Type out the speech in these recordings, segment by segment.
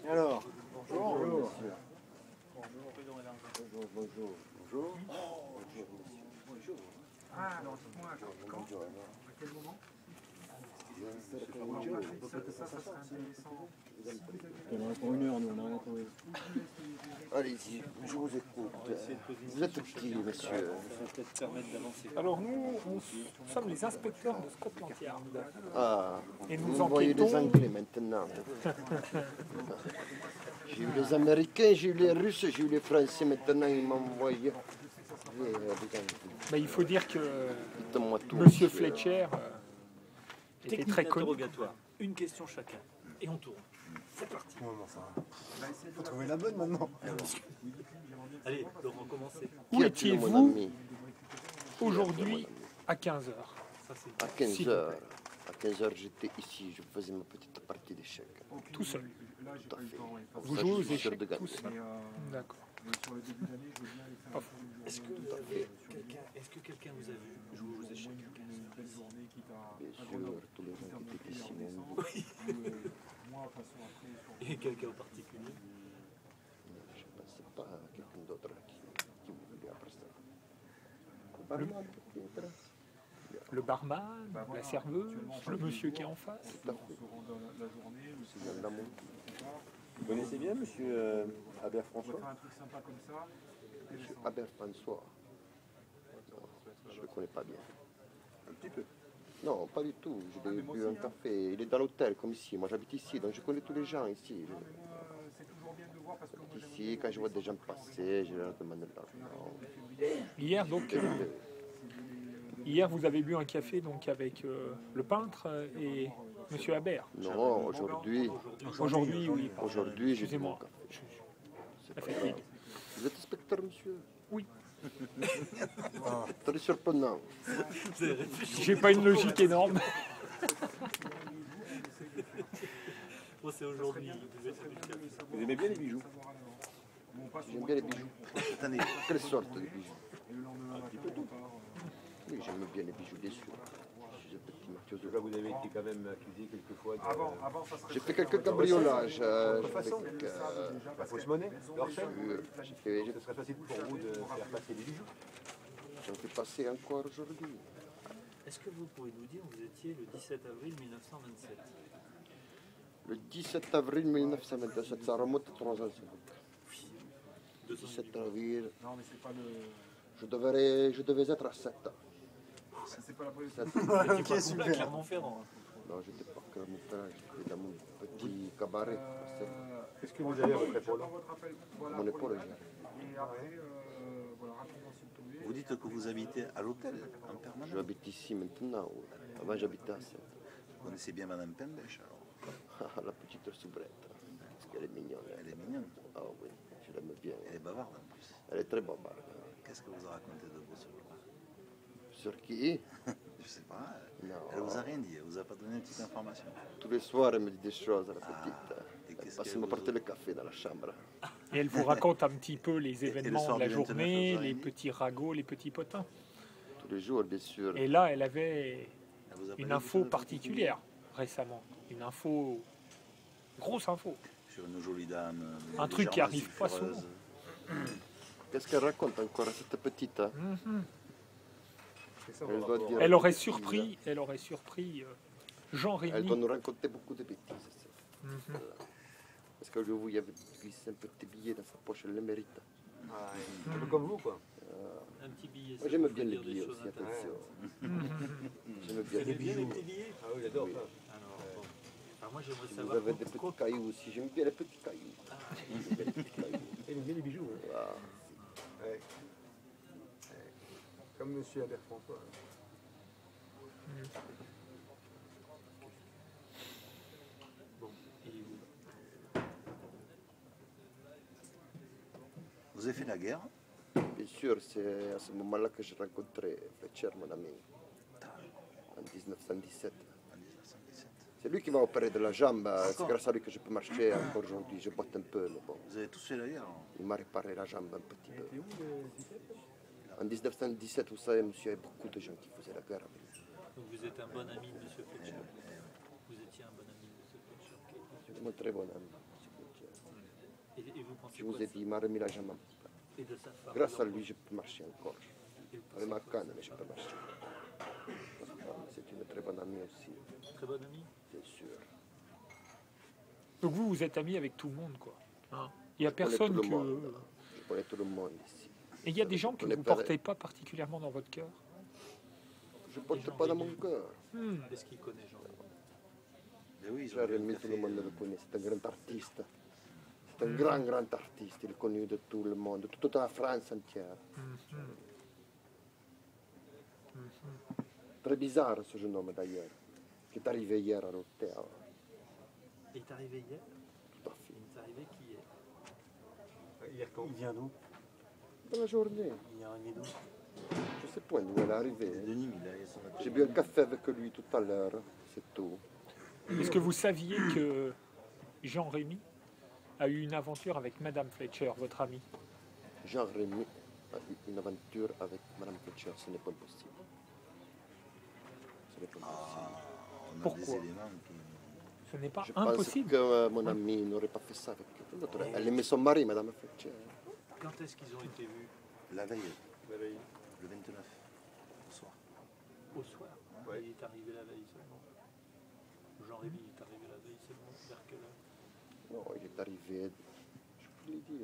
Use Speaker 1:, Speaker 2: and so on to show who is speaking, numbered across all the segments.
Speaker 1: Alors, bonjour.
Speaker 2: Bonjour.
Speaker 1: Bonjour. Bonjour. Bonjour.
Speaker 3: Ah, alors dites-moi, quand, à quel moment ça serait intéressant.
Speaker 2: Pour une heure, nous, on a rien trouvé.
Speaker 1: Allez-y, je vous écoute. Vous êtes qui, monsieur?
Speaker 4: Ça va peut-être permettre d'avancer.
Speaker 3: Alors nous sommes les inspecteurs de Scotland Yard.
Speaker 1: Ah,
Speaker 3: Et nous
Speaker 1: vous voyez les
Speaker 3: enquêtons.
Speaker 1: Anglais maintenant. J'ai eu les Américains, j'ai eu les Russes, j'ai eu les Français. Maintenant, ils m'ont envoyé les Anglais.
Speaker 3: Ben, il faut dire que
Speaker 1: Dites-moi tout.
Speaker 3: Monsieur Fletcher était
Speaker 4: Technique
Speaker 3: très connu.
Speaker 4: d'interrogatoire. Une question chacun. Et on tourne. C'est parti.
Speaker 2: Faut trouver la bonne maintenant.
Speaker 4: Allez, Laurent, commencez.
Speaker 3: Où
Speaker 1: Qui a tué mon
Speaker 3: étiez-vous
Speaker 1: ami?
Speaker 3: aujourd'hui à 15h?
Speaker 4: Ça, c'est
Speaker 1: À 15
Speaker 3: S'il vous
Speaker 1: heures. À 15 heures, j'étais ici, je faisais ma petite partie d'échecs.
Speaker 3: Tout seul.
Speaker 1: Tout à fait.
Speaker 3: Vous
Speaker 1: Ça,
Speaker 3: jouez
Speaker 1: je
Speaker 3: aux
Speaker 1: suis sûr
Speaker 3: échecs
Speaker 1: de gagner.
Speaker 3: tout seul. D'accord. Pas fou.
Speaker 4: Est-ce que quelqu'un vous a vu jouer aux échecs?
Speaker 1: Bien sûr, tous les gens qui étaient ici m'ont vu.
Speaker 4: Et quelqu'un en particulier?
Speaker 1: Je ne pensais pas à quelqu'un d'autre qui voulait après ça. Barman, peut-être.
Speaker 3: Le barman, la serveuse, le monsieur qui est en face.
Speaker 1: Tout à fait. C'est bien l'amour.
Speaker 5: Vous connaissez bien monsieur Albert François?
Speaker 1: Monsieur Albert François. Non, je ne le connais pas bien.
Speaker 5: Un petit peu.
Speaker 1: Non, pas du tout. Je l'ai bu un café. Il est dans l'hôtel, comme ici. Moi, j'habite ici, donc je connais tous les gens ici. J'habite ici, quand je vois des gens passer, je leur demande de l'argent.
Speaker 3: Hier, donc, hier, vous avez bu un café donc avec le peintre et Monsieur Habert.
Speaker 1: Non, aujourd'hui,
Speaker 3: Aujourd'hui, oui. pardon.
Speaker 1: aujourd'hui, j'ai bu mon
Speaker 3: Excusez-moi.
Speaker 1: café. C'est
Speaker 3: Ça
Speaker 1: pas
Speaker 3: fait
Speaker 1: grave.
Speaker 3: vite.
Speaker 1: Vous êtes inspecteur, monsieur?
Speaker 3: Oui.
Speaker 1: Très surprenant.
Speaker 4: Vous avez réfléchi.
Speaker 3: J'ai pas une logique énorme.
Speaker 4: Bon, c'est aujourd'hui. Vous êtes venu le café.
Speaker 5: Vous aimez bien les bijoux?
Speaker 1: J'aime bien les bijoux.
Speaker 5: Attendez,
Speaker 1: Quelle sorte de bijoux? Oui, j'aime bien les bijoux, bien sûr. Je suis un petit mafioso.
Speaker 5: là vous avez été quand même accusé quelquefois de
Speaker 1: J'ai fait quelques cambriolages.
Speaker 5: la fausse monnaie, l'orcel.
Speaker 1: Ce
Speaker 5: Ce serait facile pour vous de faire passer des bijoux.
Speaker 1: J'en fais passer encore aujourd'hui.
Speaker 4: Est-ce que vous pourriez nous dire où vous étiez le 17 avril 1927?
Speaker 1: Le 17 avril 1927, ça remonte à 3 ans.
Speaker 4: 200
Speaker 1: 17 avril, je devais être à 7 ans.
Speaker 4: Ok, super. Clermont-Ferrand.
Speaker 1: Non, j'étais pas que mon frère, j'étais dans mon petit cabaret.
Speaker 5: Qu'est-ce que vous avez à votre épaule?
Speaker 1: Mon épaule, j'ai.
Speaker 6: Vous dites que vous habitez à l'hôtel en permanence.
Speaker 1: J'habite ici maintenant. Oui. Avant, j'habitais à 7.
Speaker 6: Vous connaissez bien Madame Pembèche alors.
Speaker 1: La petite soubrette. Parce qu'elle est mignonne.
Speaker 6: Elle est mignonne.
Speaker 1: Ah oui, je l'aime bien.
Speaker 6: Elle est bavarde en plus.
Speaker 1: Elle est très bavarde.
Speaker 6: Qu'est-ce que vous a raconté de beau ce jour-là?
Speaker 1: Sur qui?
Speaker 6: Je sais pas.
Speaker 1: Non.
Speaker 6: Elle vous a rien dit. Elle vous a pas donné une petite information.
Speaker 1: Tous les soirs, elle me dit des choses, la
Speaker 6: Ah,
Speaker 1: petite.
Speaker 6: et
Speaker 1: Elle
Speaker 6: qu'est-ce
Speaker 1: passe
Speaker 6: qu'elle
Speaker 1: me
Speaker 6: vous-
Speaker 1: porter le café dans la chambre.
Speaker 3: Et elle vous raconte un petit peu les
Speaker 6: le
Speaker 3: événements
Speaker 6: soir
Speaker 3: de la
Speaker 6: du 29,
Speaker 3: journée,
Speaker 6: vous avez
Speaker 3: les
Speaker 6: dit
Speaker 3: petits ragots, les petits potins.
Speaker 1: Tous les jours, bien sûr.
Speaker 3: Et là, elle avait
Speaker 6: Elle vous a pas
Speaker 3: une
Speaker 6: dit
Speaker 3: info
Speaker 6: quelque chose
Speaker 3: particulière récemment. Une info, grosse info.
Speaker 6: sur une jolie dame.
Speaker 3: Un truc qui
Speaker 6: légèrement
Speaker 3: arrive pas
Speaker 6: sulfureuse.
Speaker 3: souvent.
Speaker 1: Qu'est-ce qu'elle raconte encore à cette petite hein? Elle doit dire
Speaker 3: Elle aurait
Speaker 1: des bêtises.
Speaker 3: surpris Jean
Speaker 1: Elle
Speaker 3: Rémy.
Speaker 1: doit nous raconter beaucoup de bêtises. ça.
Speaker 3: Mhm.
Speaker 1: Voilà. Parce que vous, il y avait glissé un petit billet dans sa poche, elle le mérite.
Speaker 5: Un peu comme vous quoi.
Speaker 4: Un petit billet.
Speaker 1: Moi, j'aime
Speaker 4: ça
Speaker 1: bien
Speaker 4: veut
Speaker 1: les
Speaker 4: dire des
Speaker 1: billets
Speaker 4: choses
Speaker 1: aussi,
Speaker 4: intéressantes.
Speaker 1: attention. J'aime bien
Speaker 4: Vous
Speaker 1: les
Speaker 4: aimez bien les
Speaker 1: bijoux.
Speaker 4: petits billets?
Speaker 5: Ah oui, j'adore ça.
Speaker 4: Alors, bon. Alors moi j'aimerais
Speaker 1: Si vous
Speaker 4: savoir
Speaker 1: avez des
Speaker 4: pourquoi-
Speaker 1: petits cailloux aussi, j'aime bien les petits cailloux. J'aime bien les petits cailloux.
Speaker 5: Elle aime bien les bijoux. Hein.
Speaker 1: Voilà.
Speaker 5: Ouais. Comme monsieur Albert François.
Speaker 4: Bon, et
Speaker 6: Vous avez fait la guerre.
Speaker 1: Bien sûr, c'est à ce moment-là que j'ai rencontré Fletcher, mon ami, en 1917.
Speaker 6: En 1917.
Speaker 1: C'est lui qui m'a opéré de la jambe. C'est grâce à lui que je peux marcher encore aujourd'hui. Je boite un peu, mais bon.
Speaker 6: Vous avez tous fait la guerre. Alors.
Speaker 1: Il m'a réparé la jambe un petit peu. En 1917, vous savez, monsieur, il y avait beaucoup de gens qui faisaient la guerre avec nous.
Speaker 4: donc vous êtes un bon ami de M. Fletcher. Vous étiez un bon ami de M. Fletcher. Ok.
Speaker 1: C'est mon très bon ami, monsieur Fletcher. Je vous ai dit, il m'a remis la jambe.
Speaker 4: Et de sa femme.
Speaker 1: Grâce à
Speaker 4: alors,
Speaker 1: lui, je peux marcher encore.
Speaker 4: et
Speaker 1: Avec ma canne, mais je peux marcher. Ma femme, c'est une très bonne amie aussi,
Speaker 4: Très bonne amie.
Speaker 1: bien sûr.
Speaker 3: Donc vous êtes amis avec tout le monde, quoi. Hein. Il n'y a
Speaker 1: Je connais
Speaker 3: personne
Speaker 1: tout le
Speaker 3: que...
Speaker 1: monde. Je connais tout le monde ici.
Speaker 3: Et il y a des gens que
Speaker 1: Je connais
Speaker 3: vous ne
Speaker 1: pas
Speaker 3: portez pas particulièrement dans votre cœur.
Speaker 1: Je ne porte pas dans mon cœur.
Speaker 4: Est-ce qu'il connaît Jean-Rémy?
Speaker 6: Mais oui, ils ont
Speaker 1: Jérémy,
Speaker 6: bien
Speaker 1: tout le monde
Speaker 6: fait,
Speaker 1: le connaît. C'est un grand artiste. C'est un grand, grand artiste. Il est connu de tout le monde, de toute la France entière. Très bizarre ce jeune homme d'ailleurs, qui est arrivé hier à l'hôtel.
Speaker 4: Il est arrivé hier.
Speaker 1: Tout à fait.
Speaker 4: Il est arrivé qui est?
Speaker 2: Il vient d'où?
Speaker 1: Dans la journée,
Speaker 2: Il est arrivé d'où?
Speaker 1: je sais pas d'où elle est arrivée.
Speaker 6: Denis, il a son
Speaker 1: J'ai bu un café avec lui tout à l'heure, c'est tout.
Speaker 3: Est-ce que vous saviez que Jean-Rémy a eu une aventure avec Madame Fletcher, votre amie?
Speaker 1: Jean-Rémy a eu une aventure avec Madame Fletcher, ce n'est pas possible. Ce n'est pas possible.
Speaker 6: On a
Speaker 3: Pourquoi
Speaker 6: des éléments qui...
Speaker 3: Ce n'est pas
Speaker 1: Je pense
Speaker 3: impossible.
Speaker 1: que mon ami n'aurait pas fait ça avec quelqu'un d'autre. Elle aimait son mari, Madame Fletcher.
Speaker 4: Quand est-ce qu'ils ont été vus?
Speaker 6: La veille, le 29, au soir.
Speaker 4: Au soir. Il est arrivé la veille seulement. Jean-Rémy est arrivé la veille seulement. Vers quelle heure?
Speaker 1: Non, il est arrivé, je vous l'ai dit,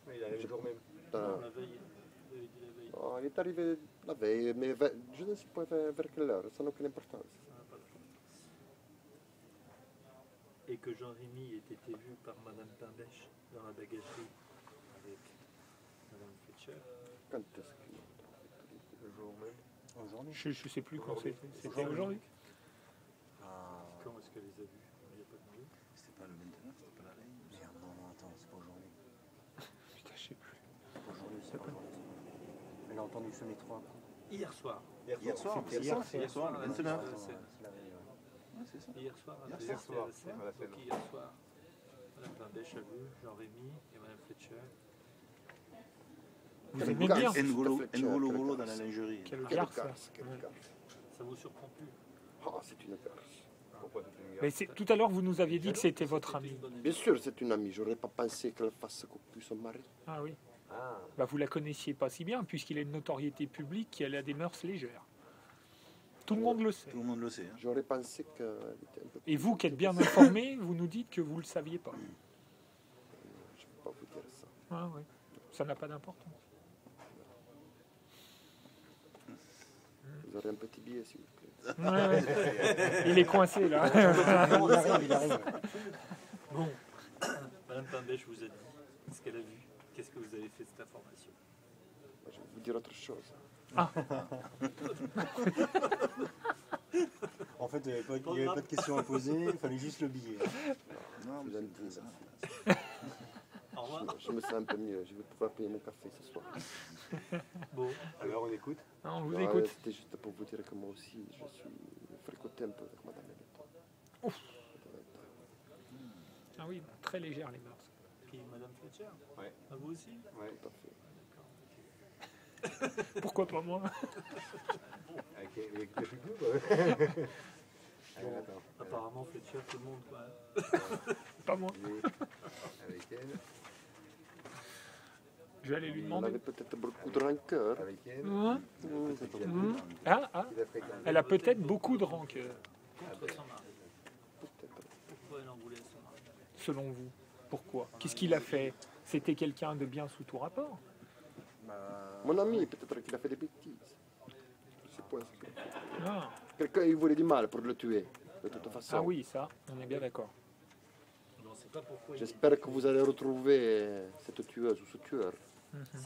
Speaker 2: Il est arrivé le jour même.
Speaker 4: Non, la veille. Vous avez dit la veille.
Speaker 1: non, il est arrivé la veille, mais je ne sais pas vers quelle heure, ça n'a aucune importance.
Speaker 4: Ça n'a pas d'importance. Et que Jean-Rémy ait été vu par Madame Pimbèche dans la bagagerie avec Madame Fletcher.
Speaker 1: Quand est-ce qu'il
Speaker 2: Le jour même. Aujourd'hui.
Speaker 3: Je ne sais plus quand c'était. C'était aujourd'hui.
Speaker 4: Comment est-ce qu'elle les a vus? Il n'y a pas de nouvelles.
Speaker 6: C'était pas le 29, c'était pas la veille.
Speaker 2: Merde, non, attends, c'est pas aujourd'hui.
Speaker 3: Putain, je sais plus.
Speaker 2: C'est pas aujourd'hui, c'est pas aujourd'hui. Elle a entendu sonner 3 coups.
Speaker 4: Hier soir.
Speaker 6: Hier soir,
Speaker 2: C'était
Speaker 6: hier
Speaker 2: hier
Speaker 6: soir, le 29.
Speaker 4: soir.
Speaker 2: C'est la veille, ouais.
Speaker 6: Ouais, c'est ça.
Speaker 4: Hier soir, à
Speaker 6: Hier
Speaker 4: la
Speaker 6: soir.
Speaker 4: scène. Donc hier soir, Madame Pimbèche a vu Jean-Rémy et Madame Fletcher.
Speaker 3: Vous
Speaker 1: Quel
Speaker 3: aimez
Speaker 1: gars,
Speaker 3: bien
Speaker 1: c'est-
Speaker 6: N'Golo
Speaker 1: Fletcher,
Speaker 6: Golo
Speaker 1: quel
Speaker 6: dans la
Speaker 1: garce.
Speaker 6: lingerie.
Speaker 3: Quelle
Speaker 1: Quelle
Speaker 3: garce.
Speaker 1: garce, quelle
Speaker 3: Ouais.
Speaker 1: garce.
Speaker 4: Ça vous surprend plus?
Speaker 1: Ah, c'est une garce.
Speaker 3: Mais tout à l'heure, vous nous aviez dit que c'était votre
Speaker 4: C'était
Speaker 3: amie.
Speaker 4: une bonne amie.
Speaker 1: Bien sûr, c'est une amie, j'aurais pas pensé qu'elle fasse couper son mari.
Speaker 3: Ah oui. Bah, vous la connaissiez pas si bien, puisqu'il a une notoriété publique et elle a des mœurs légères. Tout le monde le sait.
Speaker 6: Tout le monde le sait. Hein.
Speaker 1: J'aurais pensé qu'elle était un peu...
Speaker 3: Et vous qui êtes bien informé, vous nous dites que vous ne le saviez pas.
Speaker 1: Je ne peux pas vous dire ça.
Speaker 3: Ah oui. Ça n'a pas d'importance.
Speaker 1: Vous aurez un petit billet, s'il vous plaît.
Speaker 3: Ouais, ouais. Il est coincé là.
Speaker 2: Il arrive.
Speaker 4: Bon, Madame Pimbèche vous a dit ce qu'elle a vu. Qu'est-ce que vous avez fait de cette information?
Speaker 1: Moi, je vais vous dire autre chose.
Speaker 2: En fait, il n'y avait pas de questions à poser, il fallait juste le billet.
Speaker 6: Non,
Speaker 1: Vous
Speaker 6: mais
Speaker 1: allez
Speaker 6: c'est
Speaker 1: dire.
Speaker 6: ça.
Speaker 4: Au revoir.
Speaker 1: Je me sens un peu mieux, je vais pouvoir payer mon café ce soir.
Speaker 4: Bon,
Speaker 2: Alors on écoute.
Speaker 3: Ah, on vous
Speaker 1: Ah,
Speaker 3: écoute.
Speaker 1: C'était juste pour vous dire que moi aussi, je suis fréquenté un peu avec Madame Benetton.
Speaker 3: Ah oui, très légère les mœurs.
Speaker 4: qui Madame Fletcher?
Speaker 2: Ouais.
Speaker 4: À vous aussi?
Speaker 1: Tout à fait.
Speaker 3: Pourquoi pas moi?
Speaker 4: Apparemment Fletcher, tout le monde quoi.
Speaker 3: Pas moi.
Speaker 2: Avec elle.
Speaker 3: Je vais aller lui
Speaker 1: Elle
Speaker 3: demander.
Speaker 1: avait peut-être beaucoup de rancœur.
Speaker 2: Avec elle.
Speaker 3: Hein
Speaker 6: Peut-être qu'il a
Speaker 3: Mhm.
Speaker 6: plus de
Speaker 3: Ah, ah.
Speaker 2: Il a fréquenté.
Speaker 3: Elle a peut-être beaucoup de rancœur,
Speaker 4: Contre son mari.
Speaker 1: Peut-être.
Speaker 4: Pourquoi elle en voulait à son mari?
Speaker 3: selon vous. Pourquoi? Qu'est-ce qu'il a fait? C'était quelqu'un de bien sous tout rapport.
Speaker 1: Mon ami, peut-être qu'il a fait des bêtises. Je sais pas ce qu'il a fait.
Speaker 3: Ah,
Speaker 1: Quelqu'un, il voulait du mal pour le tuer, de toute façon.
Speaker 3: ah oui, ça, on est bien d'accord.
Speaker 4: On ne sait pas pourquoi il
Speaker 1: J'espère que vous allez retrouver cette tueuse ou ce tueur.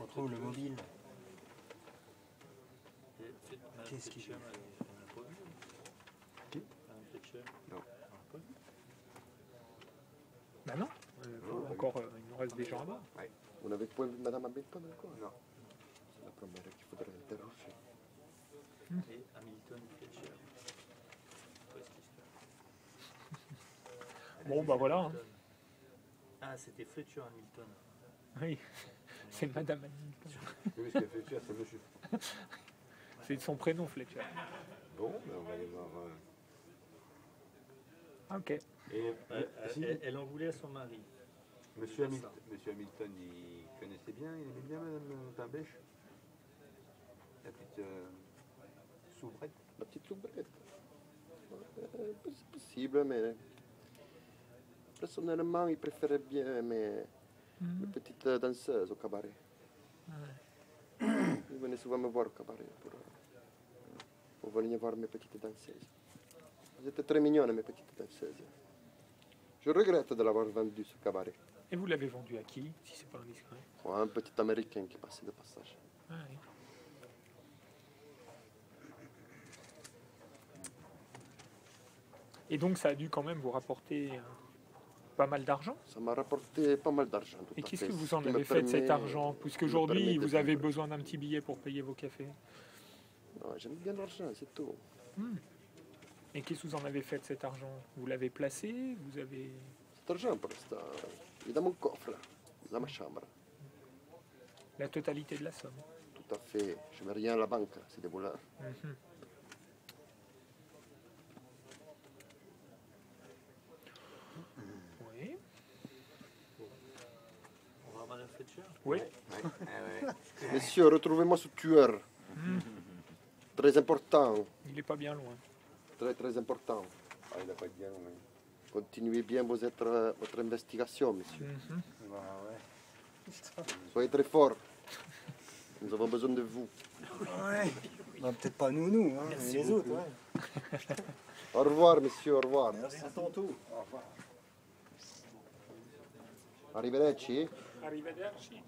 Speaker 2: On trouve le mobile.
Speaker 4: Madame
Speaker 2: Qu'est-ce qu'il
Speaker 4: Fletcher, elle n'a pas vu.
Speaker 2: Qui
Speaker 4: Madame Fletcher?
Speaker 2: Non.
Speaker 4: Elle n'a pas vu.
Speaker 3: Bah non, encore, il nous reste des gens à voir.
Speaker 1: Vous n'avez pas vu Madame Hamilton encore?
Speaker 2: Non.
Speaker 1: C'est la première qu'il faudrait interroger.
Speaker 4: Et Hamilton Fletcher. Quoi cette histoire?
Speaker 3: Bon, bah voilà. hein.
Speaker 4: Ah, c'était Fletcher Hamilton.
Speaker 3: Oui, c'est Madame Hamilton.
Speaker 7: Oui, ce qu'a fait faire, c'est monsieur.
Speaker 3: C'est son prénom, Fletcher.
Speaker 7: Bon, ben on va aller voir.
Speaker 3: Ok.
Speaker 7: Et, si,
Speaker 4: Elle en voulait à son mari.
Speaker 7: Monsieur Hamilton, il connaissait bien, il aimait bien Madame Pimbèche? La petite soubrette?
Speaker 1: La petite soubrette. C'est possible, mais personnellement, il préférait bien mes petites danseuses au cabaret. Il venait souvent me voir au cabaret pour venir voir mes petites danseuses. Elles étaient très mignonnes, mes petites danseuses. Je regrette de l'avoir vendu ce cabaret.
Speaker 3: Et vous l'avez vendu à qui, si c'est pas indiscret?
Speaker 1: Un petit Américain qui passait de passage.
Speaker 3: Ah, oui. Et donc ça a dû quand même vous rapporter pas mal d'argent.
Speaker 1: Ça m'a rapporté pas mal d'argent.
Speaker 3: Et qu'est-ce que vous en avez fait de cet argent? Puisqu'aujourd'hui, vous avez besoin d'un petit billet pour payer vos cafés.
Speaker 1: Non, j'aime bien l'argent, c'est tout.
Speaker 3: Et qu'est-ce que vous en avez fait de cet argent? Vous l'avez placé? Vous avez...
Speaker 1: Cet argent, pour l'instant, il est dans mon coffre, dans ma chambre.
Speaker 3: La totalité de la somme?
Speaker 1: Tout à fait. Je ne mets rien à la banque, c'est des voleurs.
Speaker 3: Oui.
Speaker 4: On va à Madame Fletcher.
Speaker 3: Oui.
Speaker 1: Messieurs, retrouvez-moi ce tueur. Très important.
Speaker 3: Il n'est pas bien loin.
Speaker 1: Très, très important.
Speaker 7: Ah, il n'a pas de bien, mais...
Speaker 1: Continuez bien votre investigation, monsieur.
Speaker 2: Bah ouais.
Speaker 1: Soyez très forts. Nous avons besoin de vous.
Speaker 2: Ouais. Bah, peut-être pas nous, hein, mais les autres, ouais.
Speaker 1: Au revoir, monsieur, au revoir.
Speaker 2: Merci à tantôt. Au revoir.
Speaker 1: Arrivederci.
Speaker 3: Arrivederci.